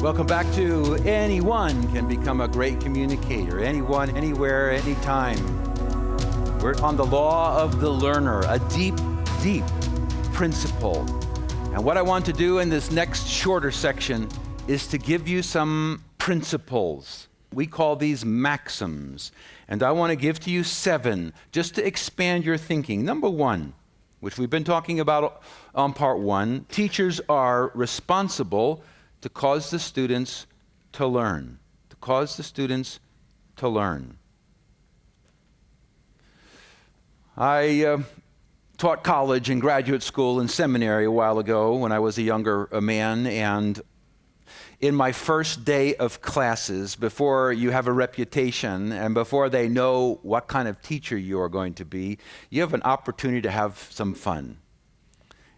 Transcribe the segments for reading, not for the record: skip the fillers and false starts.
Welcome back to Anyone Can Become a Great Communicator. Anyone, anywhere, anytime. We're on the law of the learner, a deep, deep principle. And what I want to do in this next shorter section is to give you some principles. We call these maxims. And I want to give to you 7 just to expand your thinking. Number 1, which we've been talking about on part 1, teachers are responsible to cause the students to learn. To cause the students to learn. I taught college and graduate school and seminary a while ago when I was a younger man, and in my first day of classes, before you have a reputation and before they know what kind of teacher you are going to be, you have an opportunity to have some fun.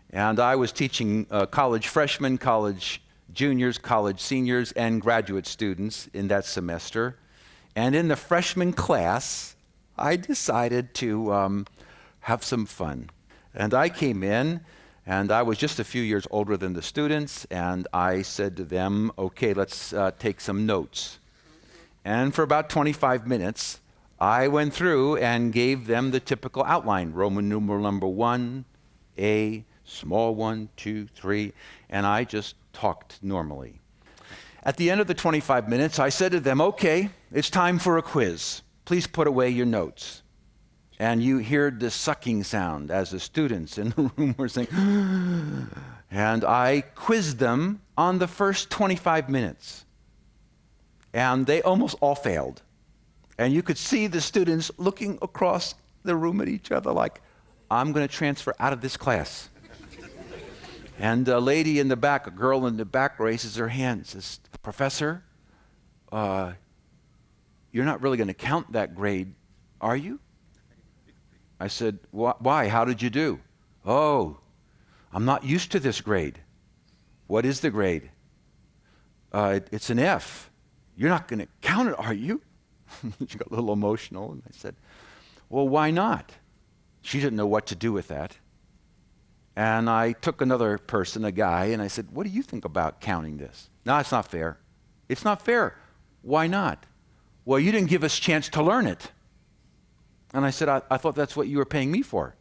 And I was teaching college freshmen, college juniors, college seniors, and graduate students in that semester. And in the freshman class, I decided to have some fun. And I came in, and I was just a few years older than the students, and I said to them, okay, let's take some notes. And for about 25 minutes, I went through and gave them the typical outline, Roman numeral number 1, A, small 1, 2, 3, and I just talked normally. At the end of the 25 minutes, I said to them, okay, it's time for a quiz. Please put away your notes. And you hear the sucking sound as the students in the room were saying, and I quizzed them on the first 25 minutes. And they almost all failed. And you could see the students looking across the room at each other like, I'm going to transfer out of this class. And a lady in the back, a girl in the back raises her hand and says, Professor, you're not really going to count that grade, are you? I said, why? How did you do? Oh, I'm not used to this grade. What is the grade? It's an F. You're not going to count it, are you? She got a little emotional, and I said, well, why not? She didn't know what to do with that. And I took another person, a guy, and I said, what do you think about counting this? No, it's not fair. It's not fair. Why not? Well, you didn't give us a chance to learn it. And I said, I thought that's what you were paying me for.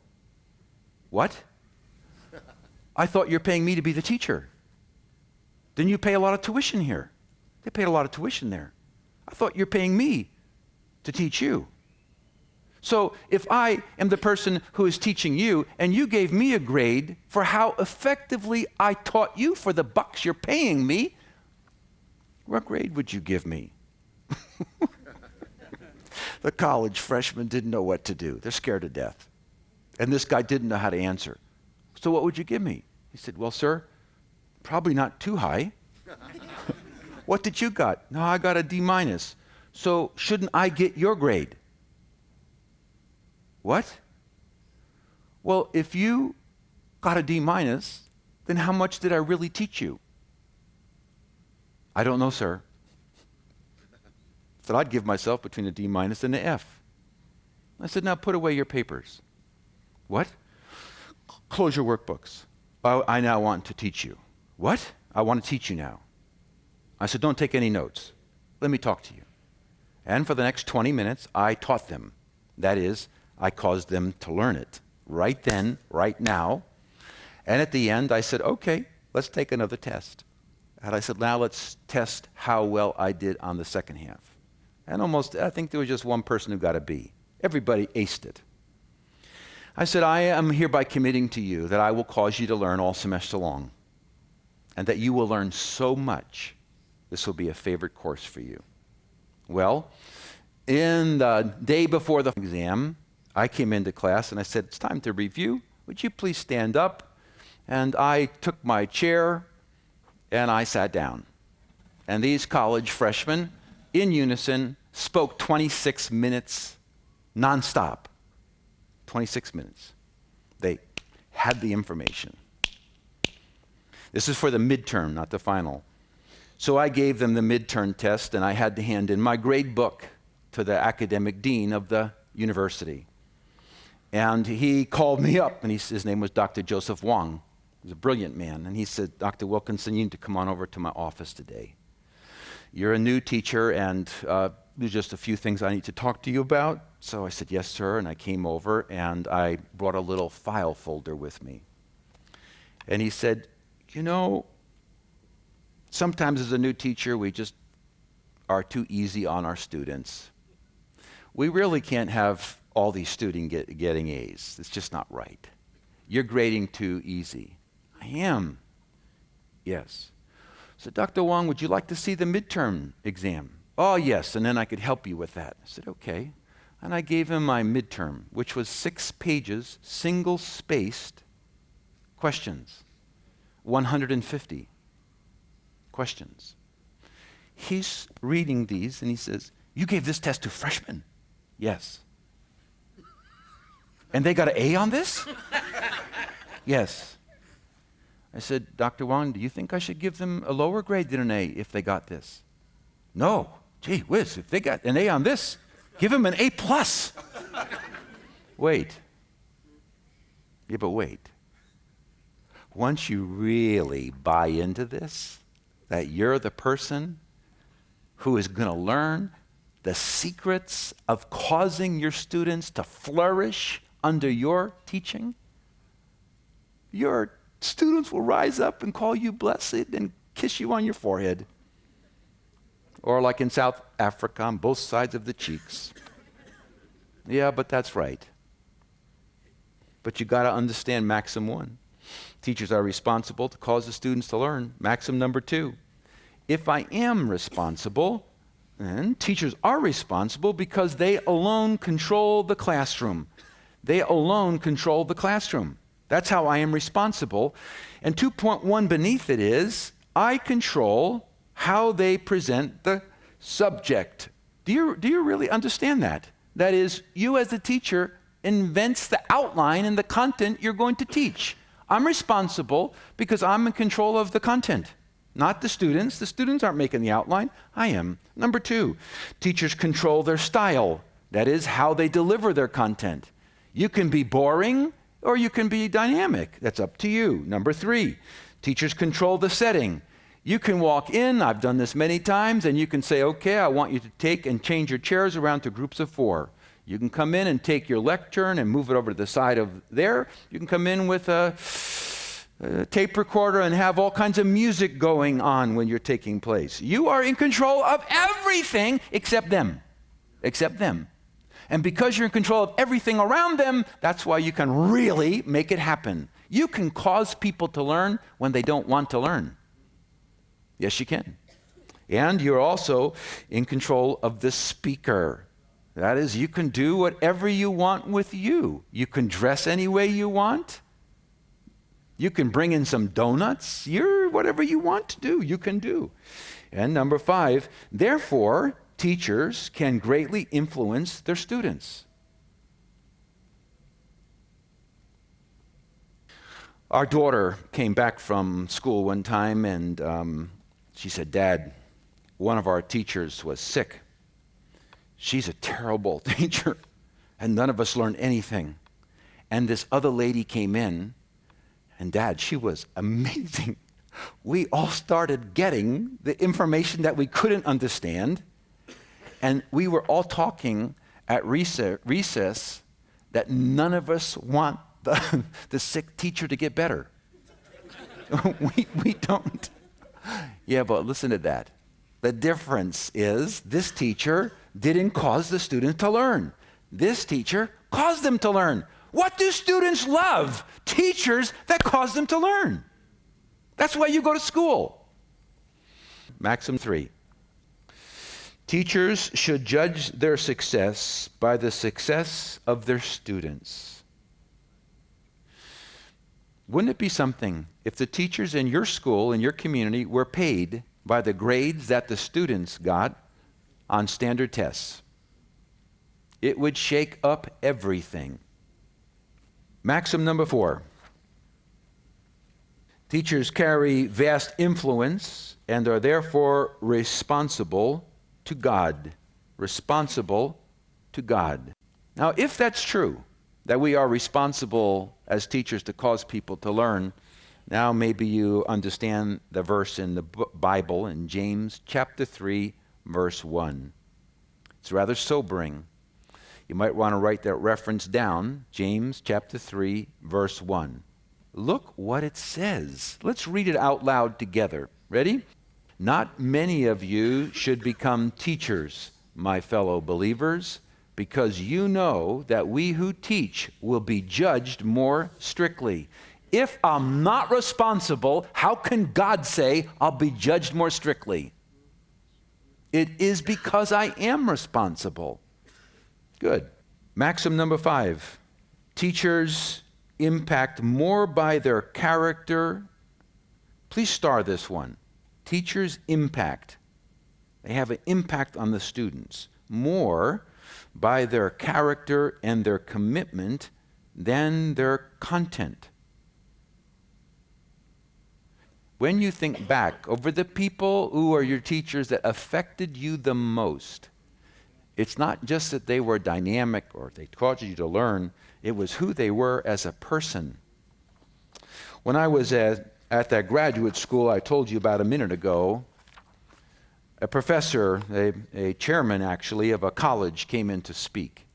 What? I thought you're paying me to be the teacher. Didn't you pay a lot of tuition here? They paid a lot of tuition there. I thought you're paying me to teach you. So if I am the person who is teaching you and you gave me a grade for how effectively I taught you for the bucks you're paying me, what grade would you give me? The college freshmen didn't know what to do. They're scared to death. And this guy didn't know how to answer. So what would you give me? He said, well, sir, probably not too high. What did you got? No, I got a D minus. So shouldn't I get your grade? What? Well, if you got a D minus, then how much did I really teach you? I don't know, sir. So I'd give myself between a D minus and an F. I said, now put away your papers. What? Close your workbooks. Oh, I now want to teach you. What? I want to teach you now. I said, don't take any notes. Let me talk to you. And for the next 20 minutes, I taught them. That is, I caused them to learn it right then, right now. And at the end, I said, okay, let's take another test. And I said, now let's test how well I did on the second half. And I think there was just one person who got a B. Everybody aced it. I said, I am hereby committing to you that I will cause you to learn all semester long, and that you will learn so much, this will be a favorite course for you. Well, in the day before the exam, I came into class and I said, it's time to review. Would you please stand up? And I took my chair and I sat down. And these college freshmen, in unison, spoke 26 minutes nonstop. 26 minutes. They had the information. This is for the midterm, not the final. So I gave them the midterm test, and I had to hand in my grade book to the academic dean of the university. And he called me up, and his name was Dr. Joseph Wong. He was a brilliant man. And he said, Dr. Wilkinson, you need to come on over to my office today. you're a new teacher, and there's just a few things I need to talk to you about. So I said, yes, sir, and I came over, and I brought a little file folder with me. And he said, you know, sometimes as a new teacher, we just are too easy on our students. We really can't have all these students getting A's. It's just not right. You're grading too easy. I am. Yes. So, Dr. Wong, would you like to see the midterm exam? Oh, yes, and then I could help you with that. I said, okay. And I gave him my midterm, which was 6 pages, single-spaced questions, 150 questions. He's reading these, and he says, you gave this test to freshmen? Yes. And they got an A on this? Yes. I said, Dr. Wong, do you think I should give them a lower grade than an A if they got this? No. Gee whiz, if they got an A on this, give them an A+. Wait. Yeah, but wait. Once you really buy into this, that you're the person who is going to learn the secrets of causing your students to flourish under your teaching, your students will rise up and call you blessed and kiss you on your forehead. Or like in South Africa, on both sides of the cheeks. Yeah, but that's right. But you got to understand maxim 1. Teachers are responsible to cause the students to learn. Maxim number 2. If I am responsible, then teachers are responsible because they alone control the classroom. They alone control the classroom. That's how I am responsible. And 2.1 beneath it is, I control how they present the subject. Do you really understand that? That is, you as the teacher invents the outline and the content you're going to teach. I'm responsible because I'm in control of the content, not the students. The students aren't making the outline. I am. Number 2, teachers control their style. That is, how they deliver their content. You can be boring or you can be dynamic. That's up to you. Number 3, teachers control the setting. You can walk in, I've done this many times, and you can say, okay, I want you to take and change your chairs around to groups of 4. You can come in and take your lectern and move it over to the side of there. You can come in with a tape recorder and have all kinds of music going on when you're taking place. You are in control of everything except them. Except them. And because you're in control of everything around them, that's why you can really make it happen. You can cause people to learn when they don't want to learn. Yes, you can. And you're also in control of the speaker. That is, you can do whatever you want with you. You can dress any way you want. You can bring in some donuts. Whatever you want to do, you can do. And number 5, therefore, teachers can greatly influence their students. Our daughter came back from school one time and she said, Dad, one of our teachers was sick. She's a terrible teacher, and none of us learned anything. And this other lady came in, and Dad, she was amazing. We all started getting the information that we couldn't understand, and we were all talking at recess that none of us want the sick teacher to get better. we don't. Yeah, but listen to that. The difference is this teacher didn't cause the students to learn. This teacher caused them to learn. What do students love? Teachers that cause them to learn. That's why you go to school. Maxim 3. Teachers should judge their success by the success of their students. Wouldn't it be something if the teachers in your school, in your community, were paid by the grades that the students got on standard tests? It would shake up everything. Maxim number 4. Teachers carry vast influence and are therefore responsible to God. Responsible to God. Now, if that's true, that we are responsible as teachers to cause people to learn, Now maybe you understand the verse in the Bible in James chapter 3, verse 1. It's rather sobering. You might want to write that reference down, James chapter 3, verse 1. Look what it says. Let's read it out loud together. Ready? Not many of you should become teachers, my fellow believers, because you know that we who teach will be judged more strictly. If I'm not responsible, how can God say I'll be judged more strictly? It is because I am responsible. Good. Maxim number 5. Teachers impact more by their character. Please star this one. Teachers impact. They have an impact on the students more by their character and their commitment than their content. When you think back over the people who are your teachers that affected you the most, it's not just that they were dynamic or they taught you to learn, it was who they were as a person. When I was at that graduate school I told you about a minute ago, a professor, a chairman actually, of a college came in to speak.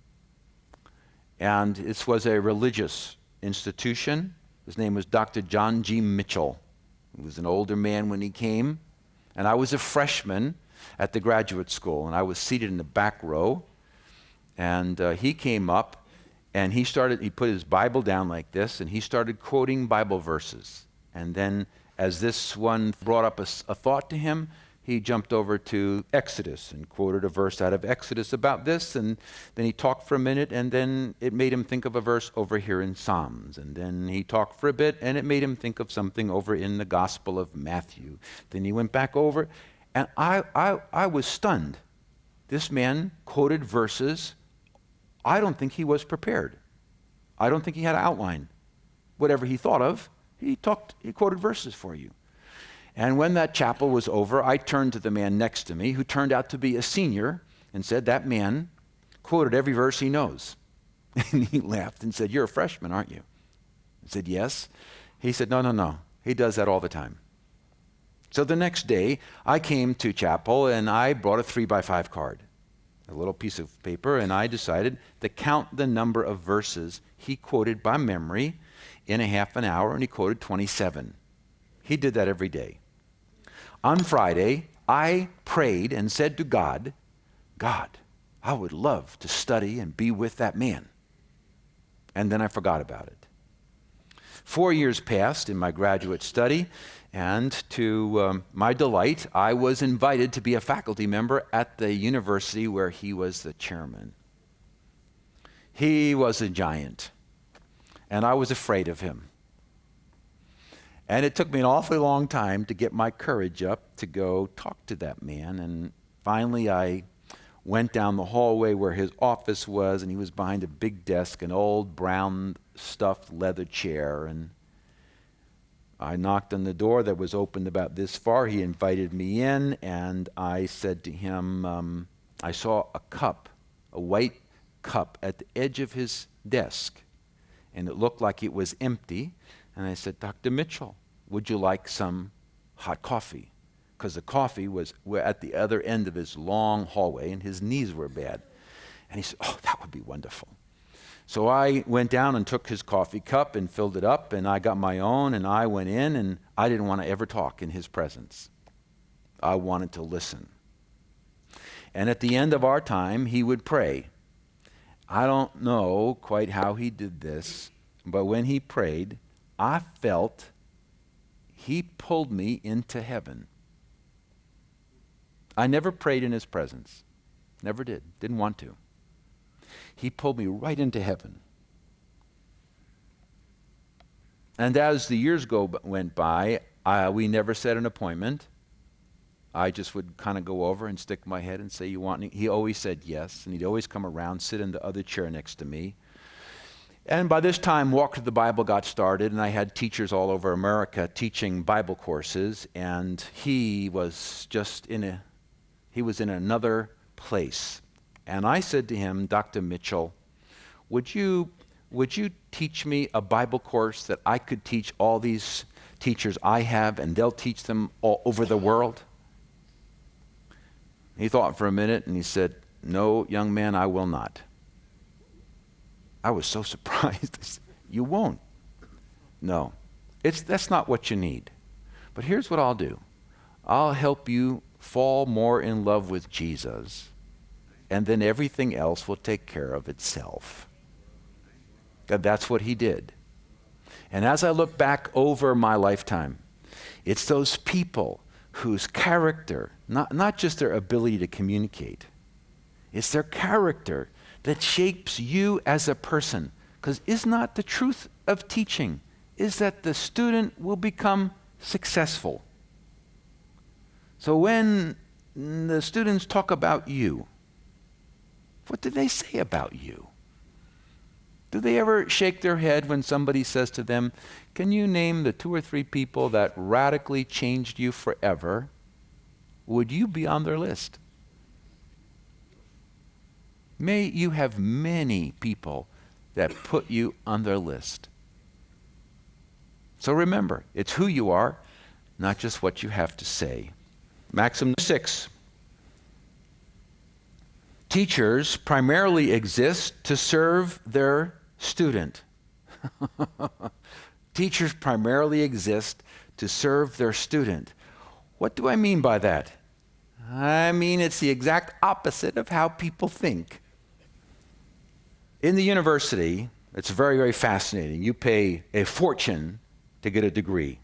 And this was a religious institution. His name was Dr. John G. Mitchell. He was an older man when he came. And I was a freshman at the graduate school, and I was seated in the back row. And he came up, and he put his Bible down like this, and he started quoting Bible verses. And then as this one brought up a thought to him, he jumped over to Exodus and quoted a verse out of Exodus about this, and then he talked for a minute, and then it made him think of a verse over here in Psalms. And then he talked for a bit, and it made him think of something over in the Gospel of Matthew. Then he went back over, and I was stunned. This man quoted verses. I don't think he was prepared. I don't think he had an outline. Whatever he thought of, he quoted verses for you. And when that chapel was over, I turned to the man next to me, who turned out to be a senior, and said, that man quoted every verse he knows. And he laughed and said, you're a freshman, aren't you? I said, yes. He said, no. He does that all the time. So the next day, I came to chapel, and I brought a 3x5 card, a little piece of paper, and I decided to count the number of verses he quoted by memory in a half an hour, and he quoted 27. He did that every day. On Friday, I prayed and said to God, God, I would love to study and be with that man. And then I forgot about it. 4 years passed in my graduate study, and to my delight, I was invited to be a faculty member at the university where he was the chairman. He was a giant, and I was afraid of him. And it took me an awfully long time to get my courage up to go talk to that man. And finally, I went down the hallway where his office was, and he was behind a big desk, an old brown stuffed leather chair. And I knocked on the door that was opened about this far. He invited me in, and I said to him, I saw a cup, a white cup at the edge of his desk, and it looked like it was empty. And I said, Dr. Mitchell, would you like some hot coffee? Because the coffee was at the other end of his long hallway, and his knees were bad. And he said, oh, that would be wonderful. So I went down and took his coffee cup and filled it up, and I got my own, and I went in, and I didn't want to ever talk in his presence. I wanted to listen. And at the end of our time, he would pray. I don't know quite how he did this, but when he prayed, I felt he pulled me into heaven. I never prayed in his presence. Never did. Didn't want to. He pulled me right into heaven. And as the years went by, we never set an appointment. I just would kind of go over and stick my head and say, you want me? He always said yes, and he'd always come around, sit in the other chair next to me. And by this time, Walk to the Bible got started, and I had teachers all over America teaching Bible courses, and he was just in another place. And I said to him, Dr. Mitchell, would you teach me a Bible course that I could teach all these teachers I have, and they'll teach them all over the world? He thought for a minute and he said, no, young man, I will not. I was so surprised. You won't? No, that's not what you need. But here's what I'll do. I'll help you fall more in love with Jesus, and then everything else will take care of itself. And that's what he did. And as I look back over my lifetime, it's those people whose character, not just their ability to communicate, it's their character that shapes you as a person. Because is not the truth of teaching is that the student will become successful. So when the students talk about you, what do they say about you? Do they ever shake their head when somebody says to them, can you name the 2 or 3 people that radically changed you forever? Would you be on their list? May you have many people that put you on their list. So remember, it's who you are, not just what you have to say. Maxim 6. Teachers primarily exist to serve their student. Teachers primarily exist to serve their student. What do I mean by that? I mean it's the exact opposite of how people think. In the university, it's very, very fascinating. You pay a fortune to get a degree,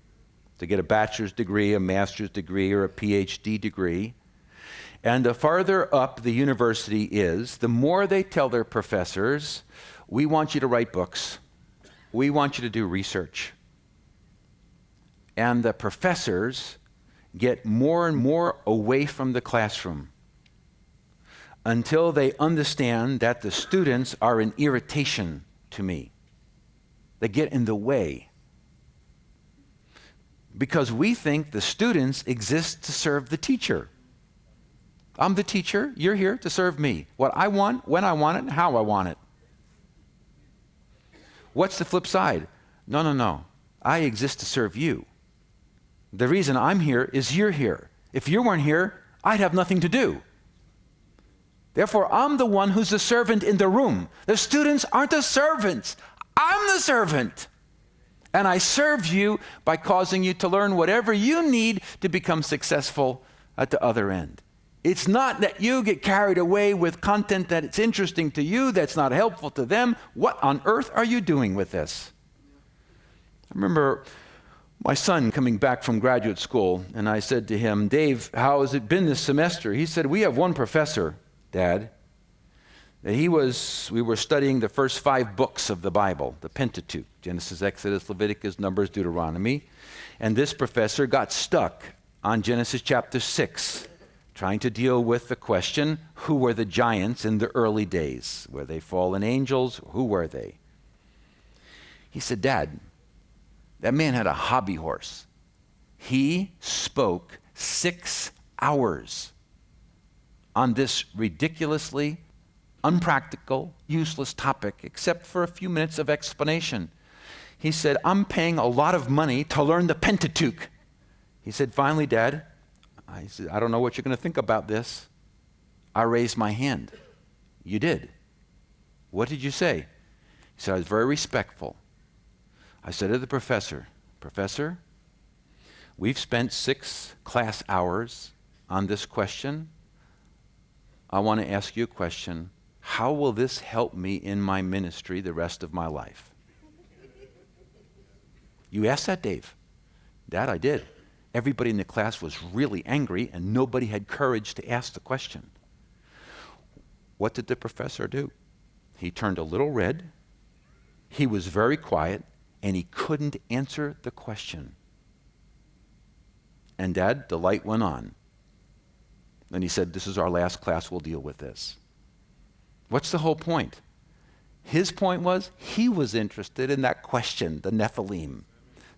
to get a bachelor's degree, a master's degree, or a PhD degree. And the farther up the university is, the more they tell their professors, we want you to write books. We want you to do research. And the professors get more and more away from the classroom until they understand that the students are an irritation to me. They get in the way. Because we think the students exist to serve the teacher. I'm the teacher, you're here to serve me. What I want, when I want it, and how I want it. What's the flip side? No. I exist to serve you. The reason I'm here is you're here. If you weren't here, I'd have nothing to do. Therefore, I'm the one who's the servant in the room. The students aren't the servants. I'm the servant. And I serve you by causing you to learn whatever you need to become successful at the other end. It's not that you get carried away with content that it's interesting to you, that's not helpful to them. What on earth are you doing with this? I remember my son coming back from graduate school, and I said to him, Dave, how has it been this semester? He said, we have one professor, Dad. We were studying the first 5 books of the Bible, the Pentateuch, Genesis, Exodus, Leviticus, Numbers, Deuteronomy. And this professor got stuck on Genesis chapter 6, trying to deal with the question, who were the giants in the early days? Were they fallen angels? Who were they? He said, Dad, that man had a hobby horse. He spoke 6 hours on this ridiculously unpractical, useless topic, except for a few minutes of explanation. He said, I'm paying a lot of money to learn the Pentateuch. He said, finally, Dad, I said, I don't know what you're going to think about this. I raised my hand. You did. What did you say? He said, I was very respectful. I said to the professor, Professor, we've spent 6 class hours on this question. I want to ask you a question. How will this help me in my ministry the rest of my life? You asked that, Dave? Dad, I did. Everybody in the class was really angry, and nobody had courage to ask the question. What did the professor do? He turned a little red. He was very quiet, and he couldn't answer the question. And Dad, the light went on. And he said, this is our last class, we'll deal with this. What's the whole point? His point was, he was interested in that question, the Nephilim.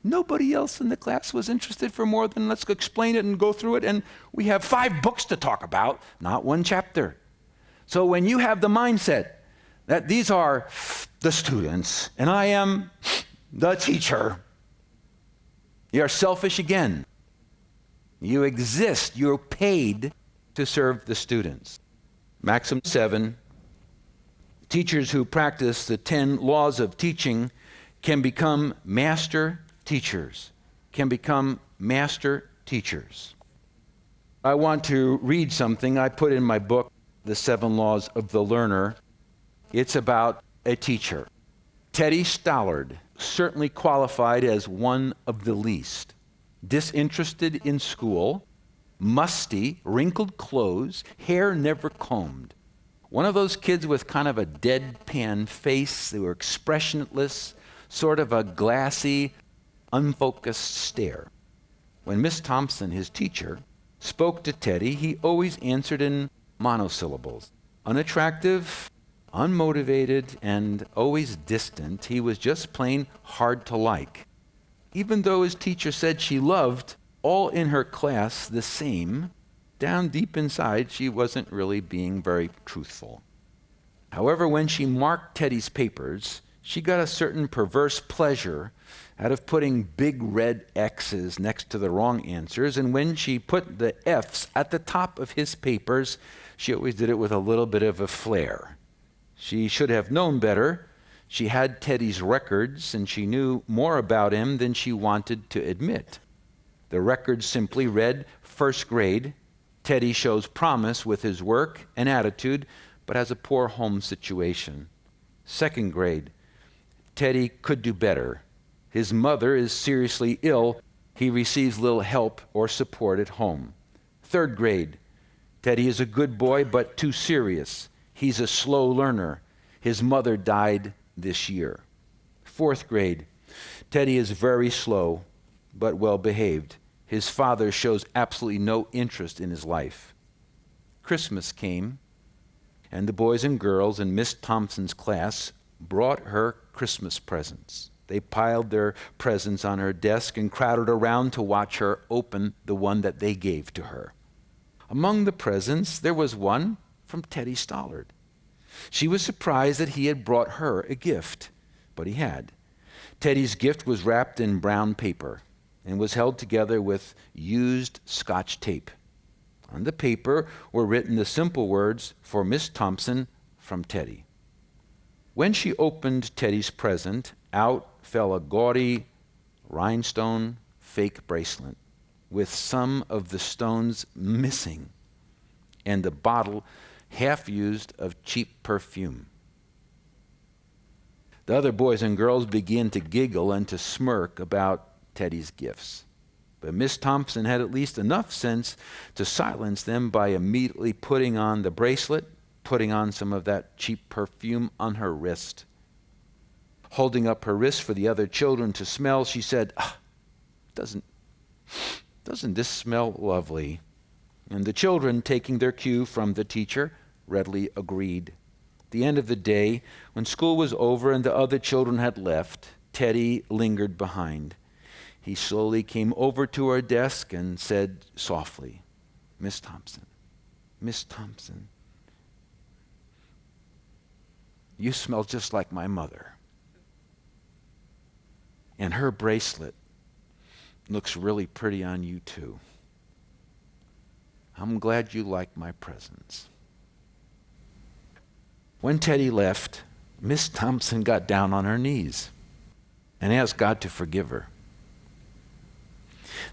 Nobody else in the class was interested for more than let's explain it and go through it, and we have 5 books to talk about, not 1 chapter. So when you have the mindset that these are the students and I am the teacher, You're selfish again. You exist. You're paid to serve the students. Maxim 7, teachers who practice the 10 laws of teaching can become master teachers. Can become master teachers. I want to read something I put in my book, The 7 Laws of the Learner. It's about a teacher. Teddy Stollard certainly qualified as one of the least. Disinterested in school, musty, wrinkled clothes, hair never combed. One of those kids with kind of a deadpan face. They were expressionless, sort of a glassy, unfocused stare. When Miss Thompson, his teacher, spoke to Teddy, he always answered in monosyllables. Unattractive, unmotivated, and always distant. He was just plain hard to like. Even though his teacher said she loved all in her class the same, down deep inside she wasn't really being very truthful. However, when she marked Teddy's papers, she got a certain perverse pleasure out of putting big red X's next to the wrong answers, and when she put the F's at the top of his papers, she always did it with a little bit of a flair. She should have known better. She had Teddy's records, and she knew more about him than she wanted to admit. The records simply read, first grade, Teddy shows promise with his work and attitude, but has a poor home situation. Second grade, Teddy could do better. His mother is seriously ill. He receives little help or support at home. Third grade, Teddy is a good boy, but too serious. He's a slow learner. His mother died this year. Fourth grade, Teddy is very slow, but well behaved. His father shows absolutely no interest in his life. Christmas came, and the boys and girls in Miss Thompson's class brought her Christmas presents. They piled their presents on her desk and crowded around to watch her open the one that they gave to her. Among the presents, there was one from Teddy Stollard. She was surprised that he had brought her a gift, but he had. Teddy's gift was wrapped in brown paper and was held together with used Scotch tape. On the paper were written the simple words, "For Miss Thompson, from Teddy." When she opened Teddy's present, out fell a gaudy rhinestone fake bracelet with some of the stones missing and a bottle half used of cheap perfume. The other boys and girls began to giggle and to smirk about Teddy's gifts. But Miss Thompson had at least enough sense to silence them by immediately putting on the bracelet, putting on some of that cheap perfume on her wrist. Holding up her wrist for the other children to smell, she said, doesn't this smell lovely?" And the children, taking their cue from the teacher, readily agreed. At the end of the day, when school was over and the other children had left, Teddy lingered behind. He slowly came over to her desk and said softly, Miss Thompson, you smell just like my mother. And her bracelet looks really pretty on you too. I'm glad you like my presents." When Teddy left, Miss Thompson got down on her knees and asked God to forgive her.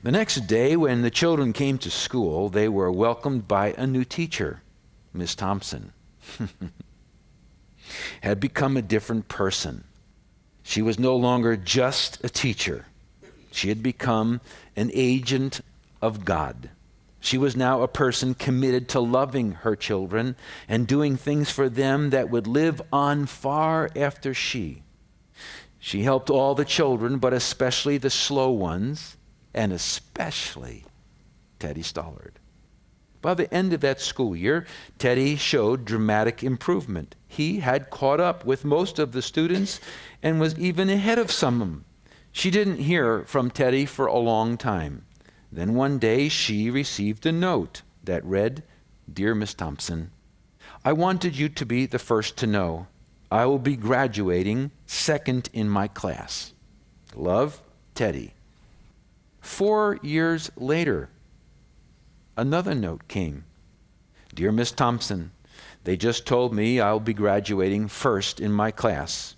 The next day, when the children came to school, they were welcomed by a new teacher. Miss Thompson had become a different person. She was no longer just a teacher. She had become an agent of God. She was now a person committed to loving her children and doing things for them that would live on far after she. She helped all the children, but especially the slow ones, and especially Teddy Stollard. By the end of that school year, Teddy showed dramatic improvement. He had caught up with most of the students and was even ahead of some of them. She didn't hear from Teddy for a long time. Then one day she received a note that read, "Dear Miss Thompson, I wanted you to be the first to know. I will be graduating second in my class. Love, Teddy." 4 years later, another note came. Dear Miss Thompson, they just told me I'll be graduating first in my class.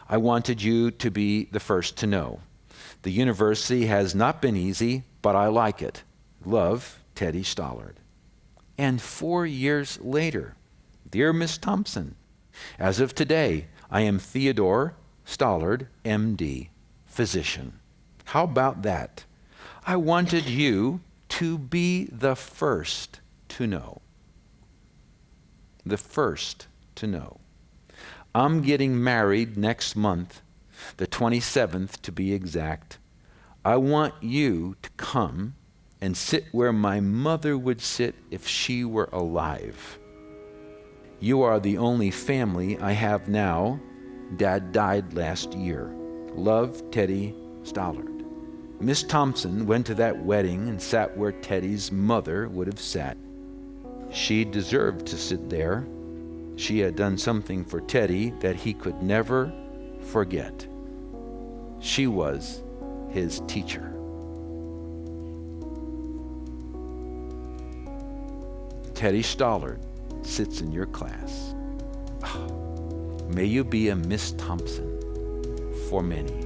I wanted you to be the first to know. The university has not been easy, but I like it. Love, Teddy Stollard. And 4 years later, dear Miss Thompson, as of today, I am Theodore Stollard, MD, physician. How about that? I wanted you to be the first to know. The first to know. I'm getting married next month, the 27th to be exact. I want you to come and sit where my mother would sit if she were alive. You are the only family I have now. Dad died last year. Love, Teddy Stollard. Miss Thompson went to that wedding and sat where Teddy's mother would have sat. She deserved to sit there. She had done something for Teddy that he could never forget. She was his teacher. Teddy Stollard sits in your class. May you be a Miss Thompson for many.